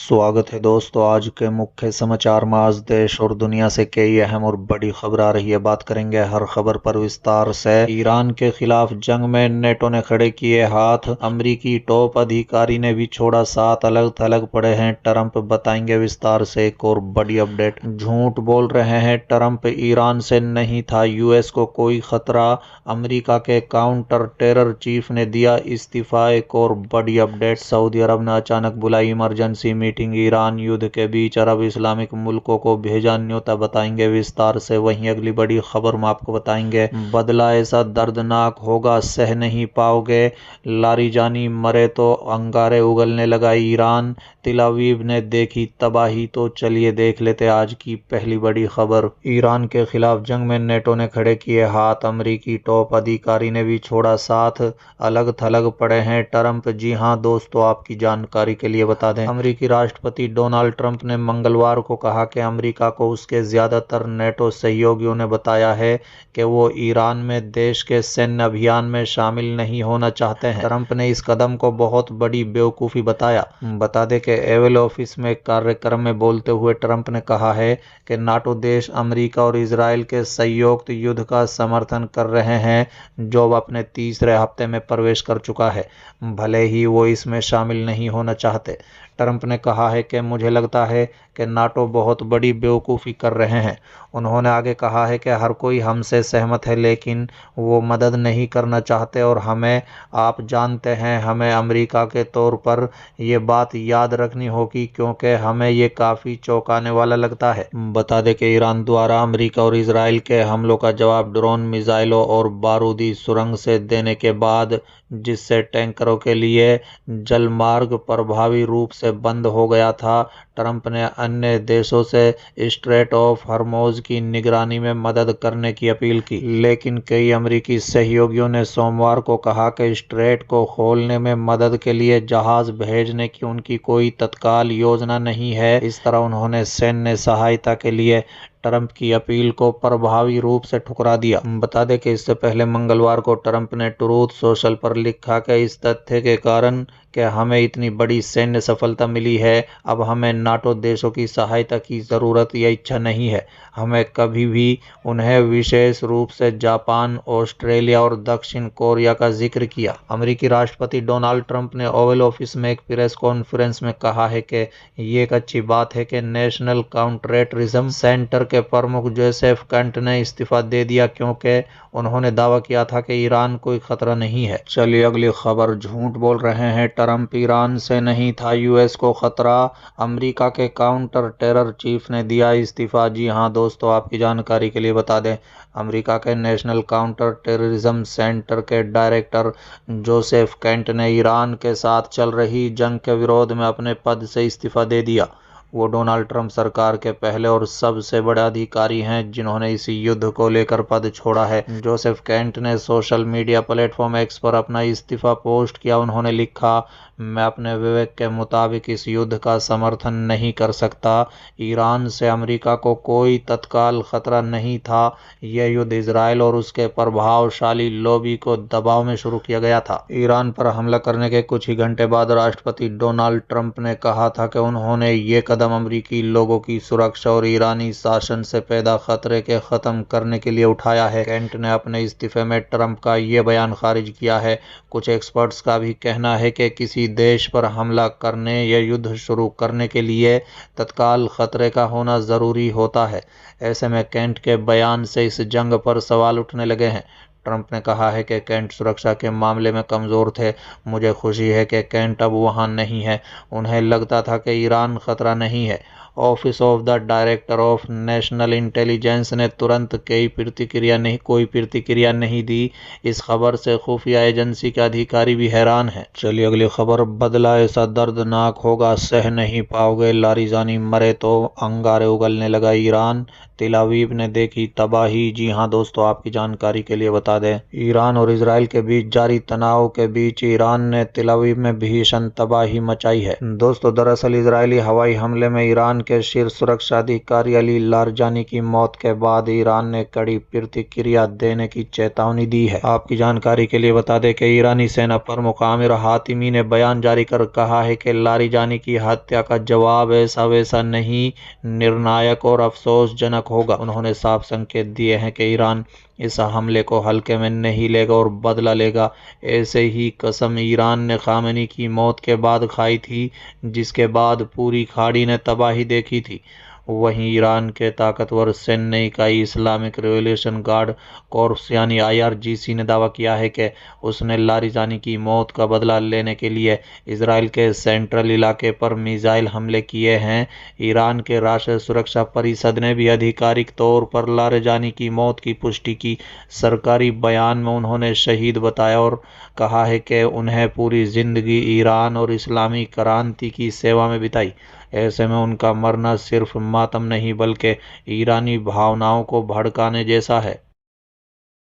स्वागत है दोस्तों। आज के मुख्य समाचार में आज देश और दुनिया से कई अहम और बड़ी खबर आ रही है। बात करेंगे हर खबर पर विस्तार से। ईरान के खिलाफ जंग में नेटो ने खड़े किए हाथ, अमेरिकी टॉप अधिकारी ने भी छोड़ा साथ, अलग थलग पड़े हैं ट्रंप, बताएंगे विस्तार से। एक और बड़ी अपडेट, झूठ बोल रहे हैं ट्रंप, ईरान से नहीं था यूएस को कोई खतरा, अमेरिका के काउंटर टेरर चीफ ने दिया इस्तीफा। एक और बड़ी अपडेट, सऊदी अरब ने अचानक बुलाई इमरजेंसी मीटिंग, ईरान युद्ध के बीच अरब इस्लामिक मुल्कों को भेजा न्योता, बताएंगे विस्तार से। वहीं अगली बड़ी खबर में आपको बताएंगे, बदला ऐसा दर्दनाक होगा सह नहीं पाओगे, लारिजानी मरे तो अंगारे उगलने लगा ईरान, तेल अवीव ने देखी तबाही। तो चलिए देख लेते आज की पहली बड़ी खबर। ईरान के खिलाफ जंग में नेटो ने खड़े किए हाथ, अमेरिकी टॉप अधिकारी ने भी छोड़ा साथ, अलग थलग पड़े हैं ट्रंप। जी हां दोस्तों, आपकी जानकारी के लिए बता दें, अमेरिकी राष्ट्रपति डोनाल्ड ट्रंप ने मंगलवार को कहा कि अमेरिका को उसके ज्यादातर नेटो सहयोगियों ने बताया है कि वो ईरान में देश के सैन्य अभियान में शामिल नहीं होना चाहते हैं। ट्रंप ने इस कदम को बहुत बड़ी बेवकूफ़ी बताया। बता दें कि ओवल ऑफिस में एक कार्यक्रम में बोलते हुए ट्रंप ने कहा है कि नाटो देश अमेरिका और इजराइल के संयुक्त युद्ध का समर्थन कर रहे हैं जो अब अपने तीसरे हफ्ते में प्रवेश कर चुका है, भले ही वो इसमें शामिल नहीं होना चाहते। ट्रंप ने कहा है कि मुझे लगता है कि नाटो बहुत बड़ी बेवकूफ़ी कर रहे हैं। उन्होंने आगे कहा है कि हर कोई हमसे सहमत है लेकिन वो मदद नहीं करना चाहते और हमें, आप जानते हैं, हमें अमेरिका के तौर पर ये बात याद रखनी होगी क्योंकि हमें ये काफ़ी चौंकाने वाला लगता है। बता दें कि ईरान द्वारा अमेरिका और इजराइल के हमलों का जवाब ड्रोन, मिसाइलों और बारूदी सुरंग से देने के बाद, जिससे टैंकरों के लिए जलमार्ग प्रभावी रूप से बंद हो गया था, ट्रंप ने अन्य देशों से स्ट्रेट ऑफ हॉर्मुज़ की निगरानी में मदद करने की अपील की। लेकिन कई अमेरिकी सहयोगियों ने सोमवार को कहा कि स्ट्रेट को खोलने में मदद के लिए जहाज भेजने की उनकी कोई तत्काल योजना नहीं है। इस तरह उन्होंने सैन्य सहायता के लिए ट्रंप की अपील को प्रभावी रूप से ठुकरा दिया। बता दें कि इससे पहले मंगलवार को ट्रंप ने ट्रूथ सोशल पर लिखा कि इस तथ्य के कारण कि हमें इतनी बड़ी सैन्य सफलता मिली है, अब हमें नाटो देशों की सहायता की ज़रूरत या इच्छा नहीं है। हमें कभी भी उन्हें, विशेष रूप से जापान, ऑस्ट्रेलिया और दक्षिण कोरिया का जिक्र किया। अमेरिकी राष्ट्रपति डोनाल्ड ट्रंप ने ओवल ऑफिस में एक प्रेस कॉन्फ्रेंस में कहा है कि ये एक अच्छी बात है कि नेशनल काउंटरटेररिज्म सेंटर के प्रमुख जोसेफ कंट ने इस्तीफा दे दिया क्योंकि उन्होंने दावा किया था कि ईरान कोई खतरा नहीं है। चलिए अगली खबर, झूठ बोल रहे हैं ट्रंप, ईरान से नहीं था यूएस को खतरा, अमेरिका के काउंटर टेरर चीफ ने दिया इस्तीफा। जी हां दोस्तों, आपकी जानकारी के लिए बता दें, अमेरिका के नेशनल काउंटर टेररिज्म सेंटर के डायरेक्टर जोसेफ केंट ने ईरान के साथ चल रही जंग के विरोध में अपने पद से इस्तीफा दे दिया। वो डोनाल्ड ट्रंप सरकार के पहले और सबसे बड़े अधिकारी हैं जिन्होंने इस युद्ध को लेकर पद छोड़ा है। जोसेफ केंट ने सोशल मीडिया प्लेटफॉर्म एक्स पर अपना इस्तीफा पोस्ट किया। उन्होंने लिखा, मैं अपने विवेक के मुताबिक इस युद्ध का समर्थन नहीं कर सकता। ईरान से अमेरिका को कोई तत्काल खतरा नहीं था। यह युद्ध इजराइल और उसके प्रभावशाली लॉबी को दबाव में शुरू किया गया था। ईरान पर हमला करने के कुछ ही घंटे बाद राष्ट्रपति डोनाल्ड ट्रंप ने कहा था कि उन्होंने ये कदम अमेरिकी लोगों की सुरक्षा और ईरानी शासन से पैदा खतरे के खत्म करने के लिए उठाया है। केंट ने अपने इस्तीफे में ट्रंप का ये बयान खारिज किया है। कुछ एक्सपर्ट्स का भी कहना है कि किसी देश पर हमला करने या युद्ध शुरू करने के लिए तत्काल खतरे का होना ज़रूरी होता है। ऐसे में केंट के बयान से इस जंग पर सवाल उठने लगे हैं। ट्रंप ने कहा है कि केंट सुरक्षा के मामले में कमज़ोर थे। मुझे खुशी है कि केंट अब वहां नहीं है। उन्हें लगता था कि ईरान खतरा नहीं है। Office of the director of national intelligence ने तुरंत कोई प्रतिक्रिया नहीं दी। इस खबर से खुफिया एजेंसी के अधिकारी भी हैरान हैं। चलिए अगली खबर, बदला ऐसा दर्दनाक होगा सह नहीं पाओगे, लारिजानी मरे तो अंगारे उगलने लगा ईरान, तेल अवीव ने देखी तबाही। जी हां दोस्तों, आपकी जानकारी के लिए बता दें, ईरान और इजराइल के बीच जारी तनाव के बीच ईरान ने तेल अवीव में भीषण तबाही मचाई है। दोस्तों दरअसल इजरायली हवाई हमले में ईरान के शीर्ष सुरक्षा अधिकारी अली लारजानी की मौत के बाद ईरान ने कड़ी प्रतिक्रिया देने की चेतावनी दी है। आपकी जानकारी के लिए बता दें कि ईरानी सेना प्रमुख आमिर हातिमी ने बयान जारी कर कहा है कि लारजानी की हत्या का जवाब ऐसा वैसा नहीं, निर्णायक और अफसोसजनक होगा। उन्होंने साफ संकेत दिए हैं कि ईरान इस हमले को हल्के में नहीं लेगा और बदला लेगा। ऐसे ही कसम ईरान ने खामेनी की मौत के बाद खाई थी, जिसके बाद पूरी खाड़ी ने तबाही देखी थी। वहीं ईरान के ताकतवर सैन्य इकाई इस्लामिक रिवॉल्यूशन गार्ड कॉर्प्स यानी IRGC ने दावा किया है कि उसने लारजानी की मौत का बदला लेने के लिए इसराइल के सेंट्रल इलाके पर मिसाइल हमले किए हैं। ईरान के राष्ट्रीय सुरक्षा परिषद ने भी आधिकारिक तौर पर लारजानी की मौत की पुष्टि की। सरकारी बयान में उन्होंने शहीद बताया और कहा है कि उन्हें पूरी जिंदगी ईरान और इस्लामी क्रांति की सेवा में बिताई। ऐसे में उनका मरना सिर्फ मातम नहीं बल्कि ईरानी भावनाओं को भड़काने जैसा है।